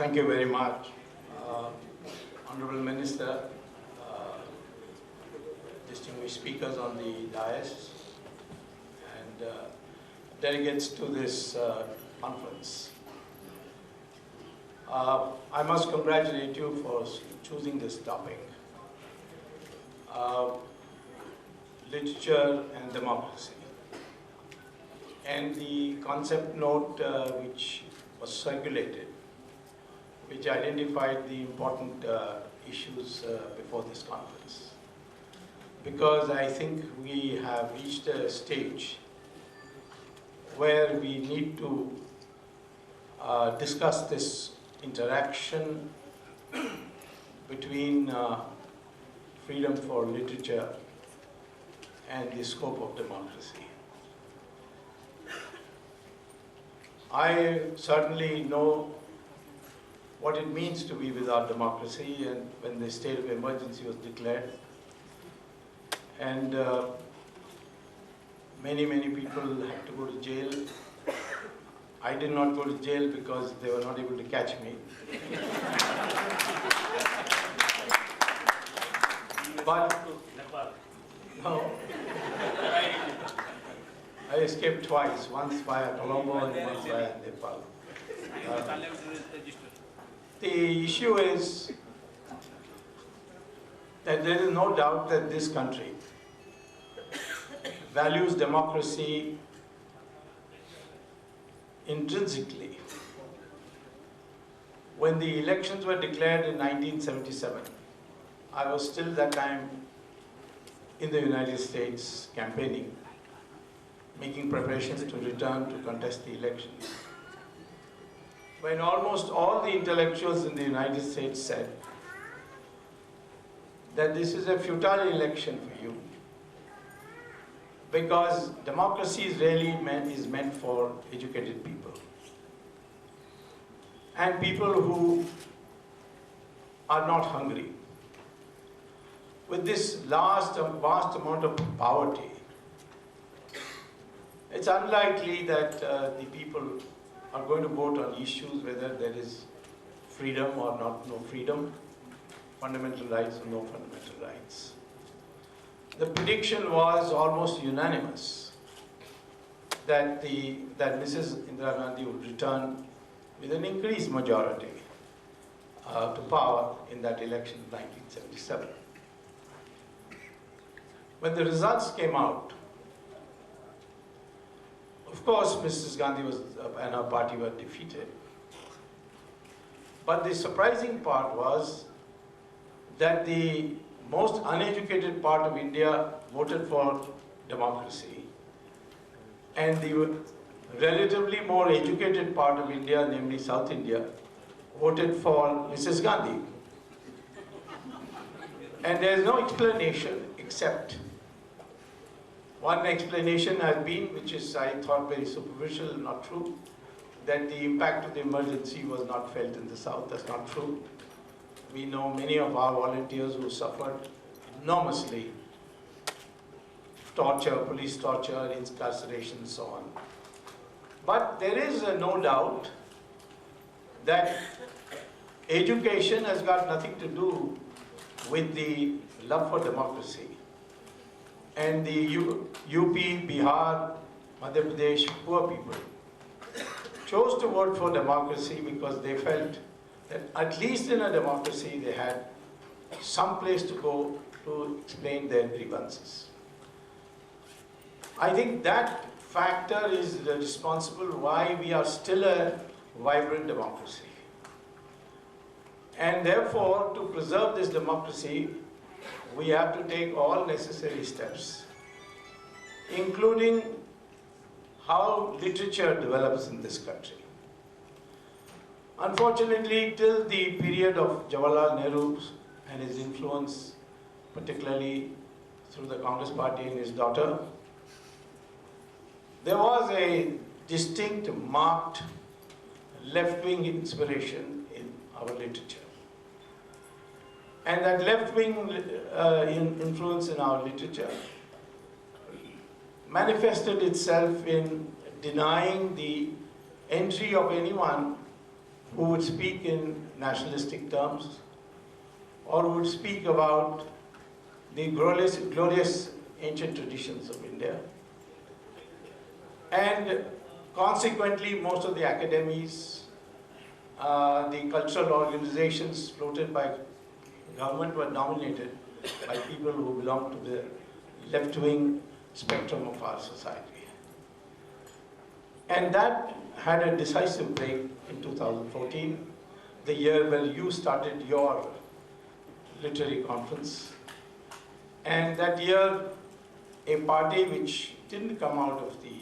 Thank you very much. Honorable Minister, distinguished speakers on the dais, and delegates to this conference. I must congratulate you for choosing this topic. Literature and democracy. And the concept note which was circulated, which identified the important issues before this conference. Because I think we have reached a stage where we need to discuss this interaction between freedom for literature and the scope of democracy. I certainly know what it means to be without democracy, and when the state of emergency was declared. And many people had to go to jail. I did not go to jail because they were not able to catch me. But no, I escaped twice, once via Colombo and once via Nepal. The issue is that there is no doubt that this country values democracy intrinsically. When the elections were declared in 1977, I was still that time in the United States campaigning, making preparations to return to contest the elections. When almost all the intellectuals in the United States said that this is a futile election for you, because democracy is meant for educated people and people who are not hungry. With this vast amount of poverty, it's unlikely that the people are going to vote on issues whether there is freedom or no freedom, fundamental rights or no fundamental rights. The prediction was almost unanimous that Mrs. Indira Gandhi would return with an increased majority to power in that election of 1977. When the results came out, of course, Mrs. Gandhi and her party were defeated. But the surprising part was that the most uneducated part of India voted for democracy, and the relatively more educated part of India, namely South India, voted for Mrs. Gandhi. And there is no explanation except one explanation has been, which is, I thought, very superficial, not true, that the impact of the emergency was not felt in the South. That's not true. We know many of our volunteers who suffered enormously torture, police torture, incarceration, and so on. But there is no doubt that education has got nothing to do with the love for democracy. And the UP, Bihar, Madhya Pradesh poor people chose to vote for democracy because they felt that at least in a democracy they had some place to go to explain their grievances. I think that factor is responsible why we are still a vibrant democracy. And therefore, to preserve this democracy, we have to take all necessary steps, including how literature develops in this country. Unfortunately, till the period of Jawaharlal Nehru and his influence, particularly through the Congress Party and his daughter, there was a distinct, marked left-wing inspiration in our literature. And that left-wing influence in our literature manifested itself in denying the entry of anyone who would speak in nationalistic terms, or who would speak about the glorious ancient traditions of India. And consequently, most of the academies, the cultural organizations floated by government were dominated by people who belonged to the left-wing spectrum of our society. And that had a decisive break in 2014, the year when you started your literary conference. And that year, a party which didn't come out of the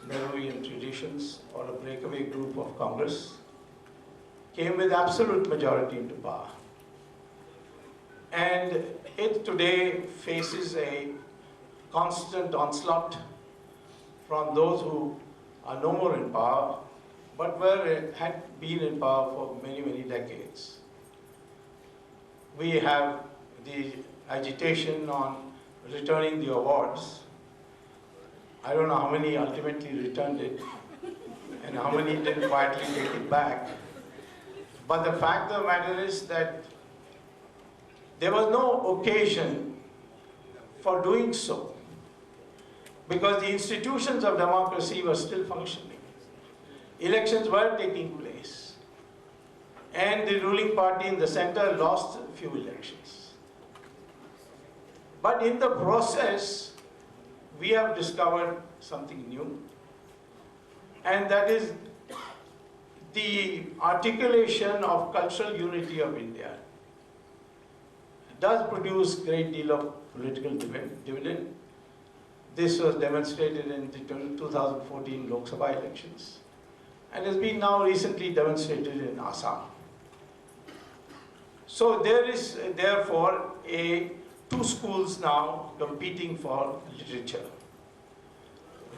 Nehruvian traditions or a breakaway group of Congress came with absolute majority into power. And it today faces a constant onslaught from those who are no more in power, but had been in power for many, many decades. We have the agitation on returning the awards. I don't know how many ultimately returned it and how many didn't quietly take it back. But the fact of the matter is that there was no occasion for doing so, because the institutions of democracy were still functioning. Elections were taking place, and the ruling party in the center lost a few elections. But in the process, we have discovered something new, and that is the articulation of cultural unity of India does produce a great deal of political dividend. This was demonstrated in the 2014 Lok Sabha elections and has been now recently demonstrated in Assam. So there is therefore two schools now competing for literature.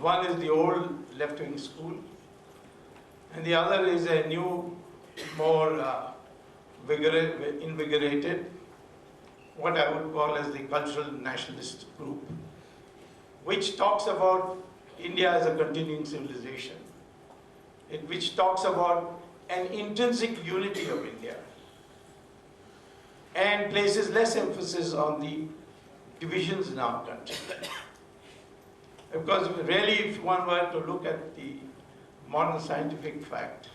One is the old left-wing school, and the other is a new, more invigorated, what I would call as the cultural nationalist group, which talks about India as a continuing civilization, which talks about an intrinsic unity of India, and places less emphasis on the divisions in our country. Because really, if one were to look at the modern scientific fact,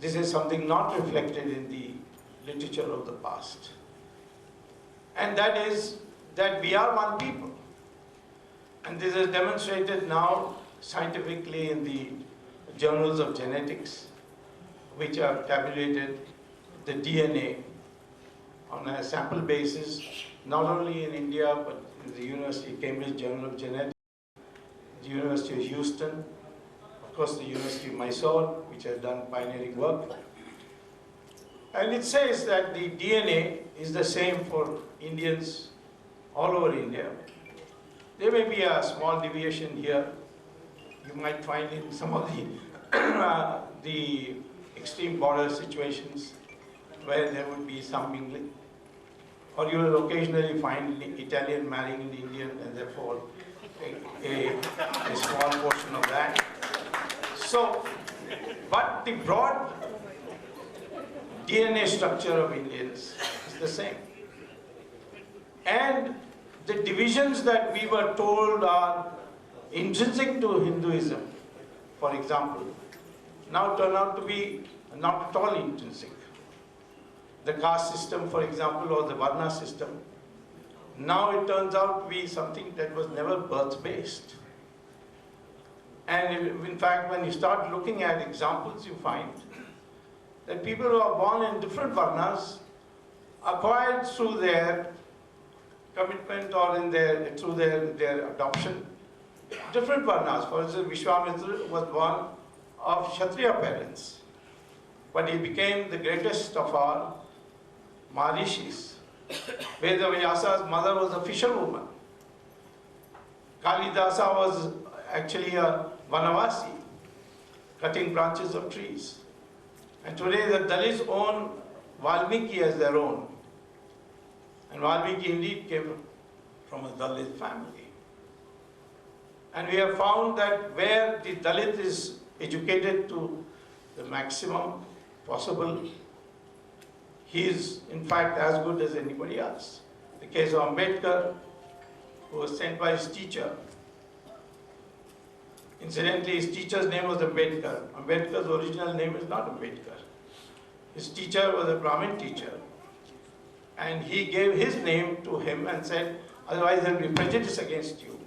this is something not reflected in the literature of the past. And that is that we are one people. And this is demonstrated now scientifically in the journals of genetics, which have tabulated the DNA on a sample basis, not only in India, but in the University of Cambridge Journal of Genetics, the University of Houston, of course the University of Mysore, which has done pioneering work. And it says that the DNA is the same for Indians all over India. There may be a small deviation here. You might find in some of the extreme border situations where there would be some mingling. Or you will occasionally find an Italian marrying an Indian, and therefore a small portion of that. So, but the broad DNA structure of Indians is the same. And the divisions that we were told are intrinsic to Hinduism, for example, now turn out to be not at all intrinsic. The caste system, for example, or the Varna system, now it turns out to be something that was never birth-based. And in fact, when you start looking at examples, you find that people who are born in different Varnas acquired through their commitment or through their adoption different Varnas. For instance, Vishwamitra was born of Kshatriya parents, but he became the greatest of our Maharishis. Vedavyas's mother was a fisherwoman. Kalidasa was actually a Vanavasi, cutting branches of trees. And today the Dalits own Valmiki as their own. And Valmiki indeed came from a Dalit family. And we have found that where the Dalit is educated to the maximum possible. He is, in fact, as good as anybody else. The case of Ambedkar, who was sent by his teacher. Incidentally, his teacher's name was Ambedkar. Ambedkar's original name is not Ambedkar. His teacher was a Brahmin teacher. And he gave his name to him and said, otherwise there will be prejudice against you.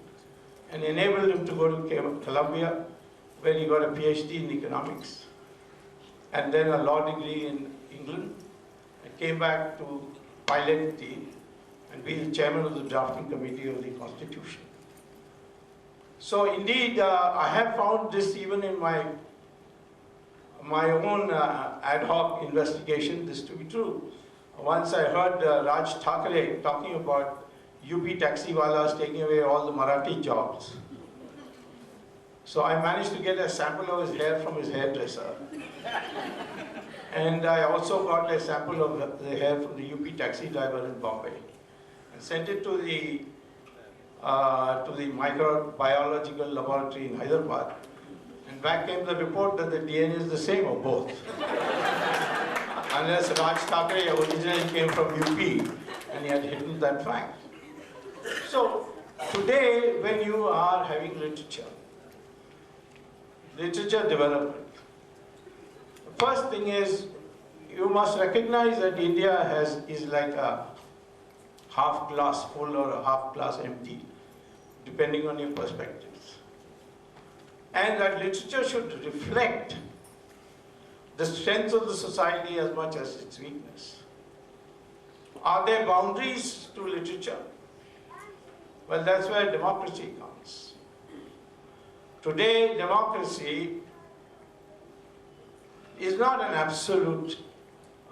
And enabled him to go to Columbia, where he got a PhD in economics. And then a law degree in England. And came back to pilot and be the chairman of the drafting committee of the Constitution. So indeed, I have found this even in my own ad hoc investigation, this to be true. Once I heard Raj Thackeray talking about UP taxiwalas taking away all the Marathi jobs. So I managed to get a sample of his hair from his hairdresser. And I also got a sample of the hair from the UP taxi driver in Bombay. And sent it to the microbiological laboratory in Hyderabad. And back came the report that the DNA is the same of both. Unless Raj Thackeray originally came from UP and he had hidden that fact. So today, when you are having literature development, the first thing is you must recognize that India is like a half glass full or a half glass empty, depending on your perspectives. And that literature should reflect the strength of the society as much as its weakness. Are there boundaries to literature? Well, that's where democracy comes. Today, democracy is not an absolute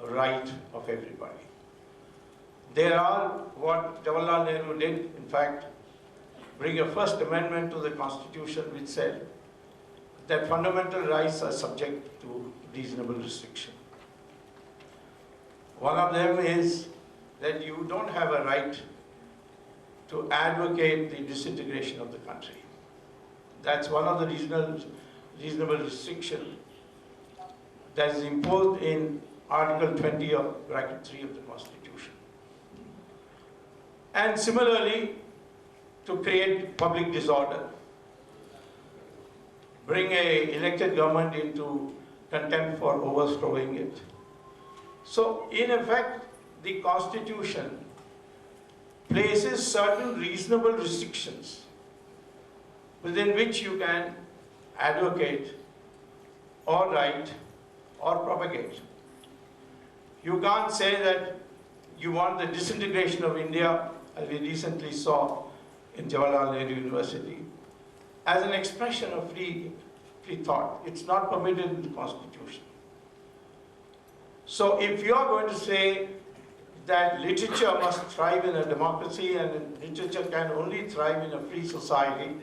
right of everybody. There are what Jawaharlal Nehru did, in fact, bring a first amendment to the Constitution which said that fundamental rights are subject to reasonable restriction. One of them is that you don't have a right to advocate the disintegration of the country. That's one of the reasonable restrictions that is imposed in Article 20 of bracket 3 of the Constitution. And similarly, to create public disorder, bring an elected government into contempt for overthrowing it. So, in effect, the Constitution places certain reasonable restrictions within which you can advocate or write or propagate. You can't say that you want the disintegration of India, as we recently saw in Jawaharlal Nehru University, as an expression of free thought. It's not permitted in the Constitution. So if you are going to say that literature must thrive in a democracy and literature can only thrive in a free society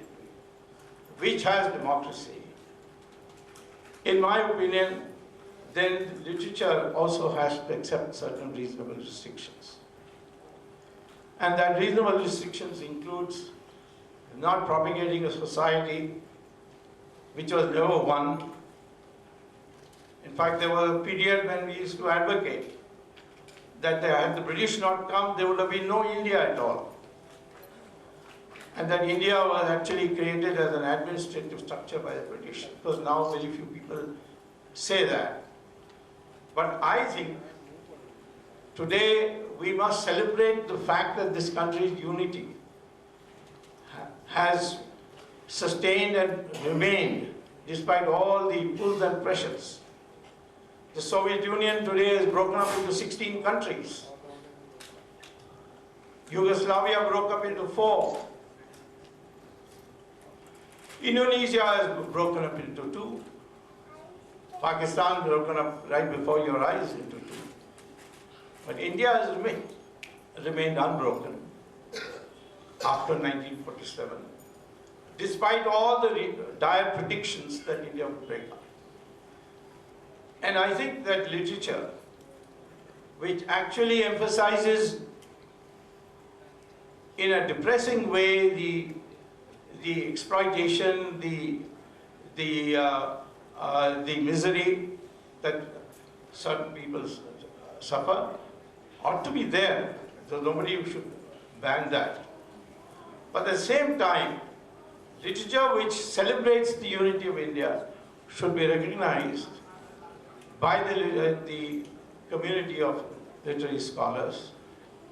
which has democracy, in my opinion, then literature also has to accept certain reasonable restrictions. And that reasonable restrictions includes not propagating a society which was never one. In fact, there was a period when we used to advocate that had the British not come, there would have been no India at all. And that India was actually created as an administrative structure by the British, because now very few people say that. But I think today we must celebrate the fact that this country's unity has sustained and remained despite all the pulls and pressures. The Soviet Union today is broken up into 16 countries. Yugoslavia broke up into 4. Indonesia is broken up into 2. Pakistan broken up right before your eyes into 2. But India has remained unbroken after 1947, despite all the dire predictions that India would break up. And I think that literature, which actually emphasizes in a depressing way the exploitation, the misery, that certain people suffer ought to be there, so nobody should ban that. But at the same time, literature which celebrates the unity of India should be recognized by the community of literary scholars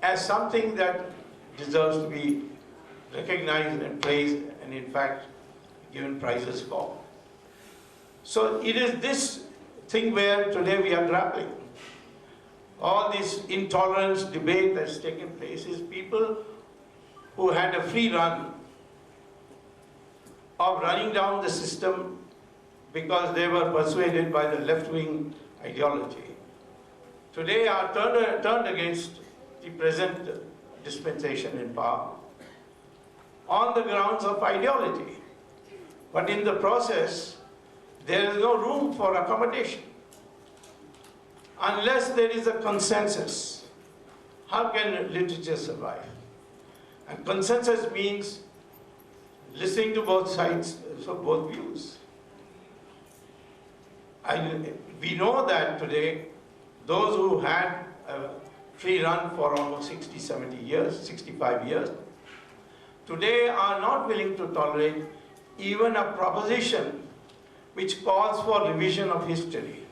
as something that deserves to be recognized and praised and in fact given prizes for. So it is this thing where today we are grappling. All this intolerance debate that's taken place is people who had a free run of running down the system because they were persuaded by the left-wing ideology. Today are turned against the present dispensation in power on the grounds of ideology. But in the process, there is no room for accommodation. Unless there is a consensus, how can literature survive? And consensus means listening to both sides, so both views. We know that today, those who had a free run for almost 60, 70 years, 65 years, today are not willing to tolerate even a proposition which calls for revision of history.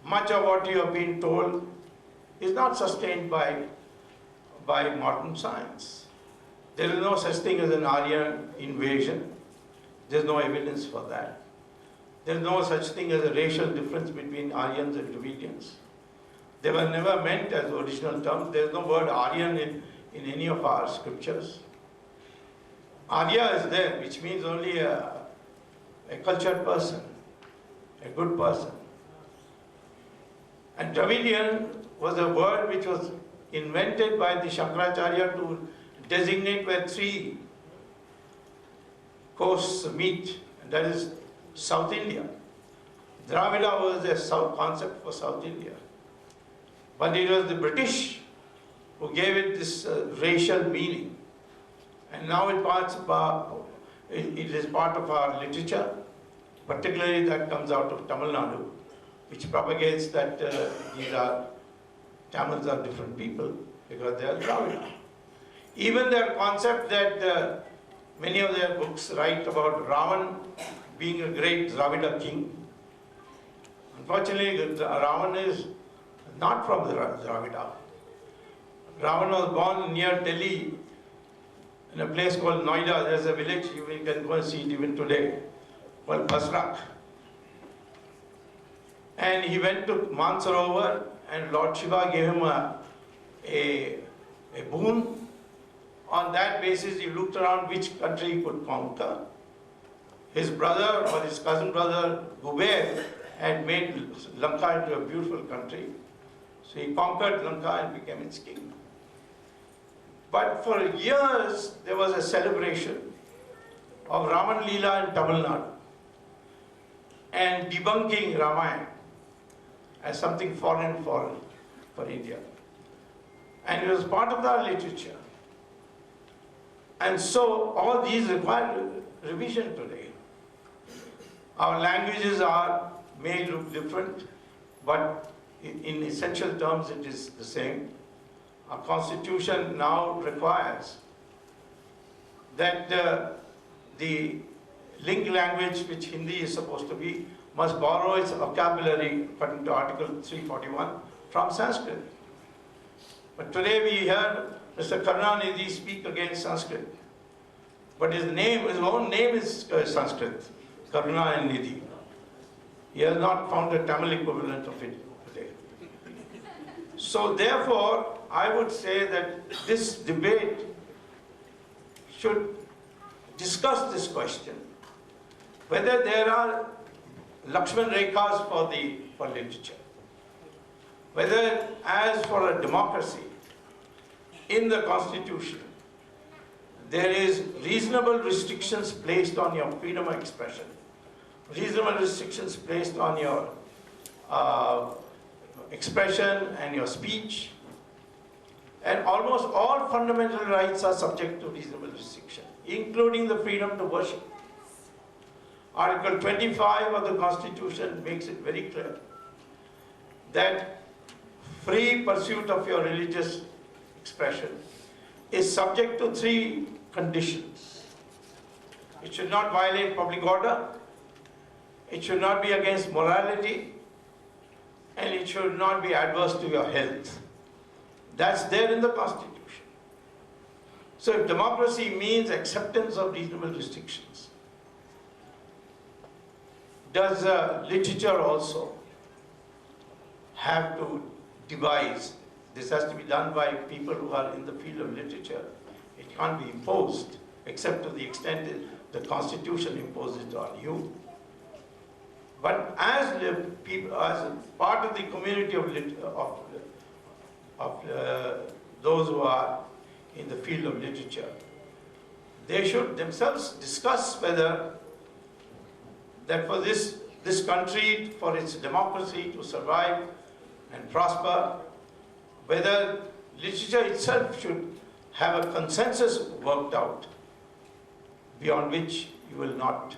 Much of what you have been told is not sustained by modern science. There is no such thing as an Aryan invasion. There is no evidence for that. There is no such thing as a racial difference between Aryans and Dravidians. They were never meant as original terms. There is no word Aryan in any of our scriptures. Arya is there, which means only a cultured person, a good person. And Dravidian was a word which was invented by the Shankaracharya to designate where three coasts meet, and that is South India. Dravida was a concept for South India. But it was the British who gave it this racial meaning. And now it is part of our literature, particularly that comes out of Tamil Nadu, which propagates that Tamils are different people because they are Dravida. Even their concept that many of their books write about Ravan being a great Dravida king. Unfortunately, Ravan is not from the Dravida. Ravan was born near Delhi in a place called Noida. There's a village, you can go and see it even today, called Basra. And he went to Mansarovar and Lord Shiva gave him a boon. On that basis, he looked around which country he could conquer. His brother or his cousin brother, Kuber, had made Lanka into a beautiful country. So he conquered Lanka and became its king. But for years, there was a celebration of Raman Leela in Tamil Nadu and debunking Ramayana as something foreign for India. And it was part of our literature. And so all these require revision today. Our languages may look different, but in essential terms it is the same. Our constitution now requires that the link language, which Hindi is supposed to be, must borrow its vocabulary, according to Article 341, from Sanskrit. But today we hear Mr. Karunanidhi speak against Sanskrit. But his own name is Sanskrit, Karunanidhi. He has not found a Tamil equivalent of it today. So therefore, I would say that this debate should discuss this question, whether there are Lakshman Rekhas for literature, whether as for a democracy, in the Constitution, there is reasonable restrictions placed on your freedom of expression, reasonable restrictions placed on your expression and your speech, and almost all fundamental rights are subject to reasonable restriction, including the freedom to worship. Article 25 of the Constitution makes it very clear that free pursuit of your religious expression is subject to 3 conditions. It should not violate public order, it should not be against morality, and it should not be adverse to your health. That's there in the Constitution. So if democracy means acceptance of reasonable restrictions, does literature also have to devise? This has to be done by people who are in the field of literature. It can't be imposed, except to the extent that the Constitution imposes it on you. But as part of the community of those who are in the field of literature, they should themselves discuss whether that for this country, for its democracy to survive and prosper, whether literature itself should have a consensus worked out beyond which you will not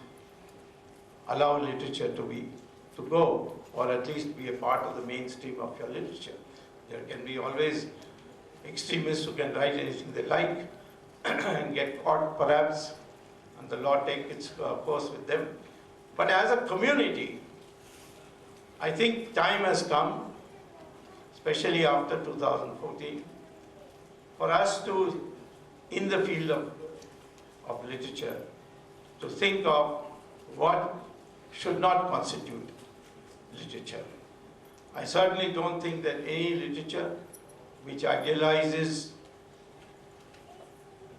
allow literature to go, or at least be a part of the mainstream of your literature. There can be always extremists who can write anything they like and get caught perhaps, and the law take its course with them. But as a community, I think time has come, especially after 2014, for us to, in the field of literature, to think of what should not constitute literature. I certainly don't think that any literature which idealizes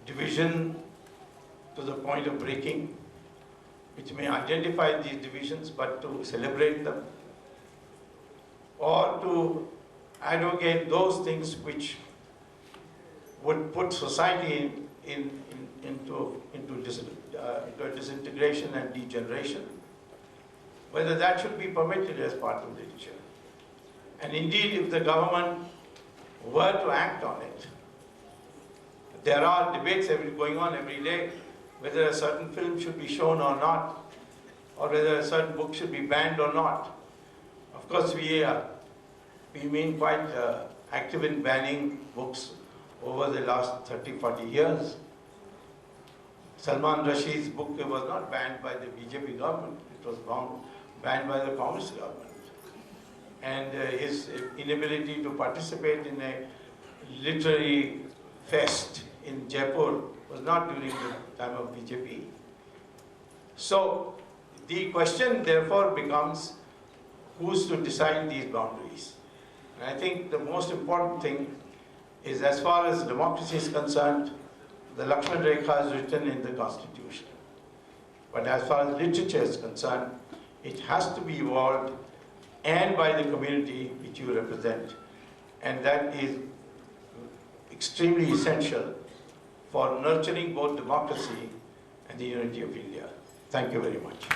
division to the point of breaking, which may identify these divisions but to celebrate them, or to advocate those things which would put society into disintegration and degeneration, whether that should be permitted as part of literature. And indeed, if the government were to act on it, there are debates going on every day whether a certain film should be shown or not, or whether a certain book should be banned or not. Of course, we've been quite active in banning books over the last 30, 40 years. Salman Rushdie's book was not banned by the BJP government, it was banned by the Communist government. And his inability to participate in a literary fest in Jaipur was not during the time of BJP. So the question therefore becomes, who's to decide these boundaries? And I think the most important thing is, as far as democracy is concerned, the Lakshman Rekha is written in the Constitution. But as far as literature is concerned, it has to be evolved and by the community which you represent. And that is extremely essential for nurturing both democracy and the unity of India. Thank you very much.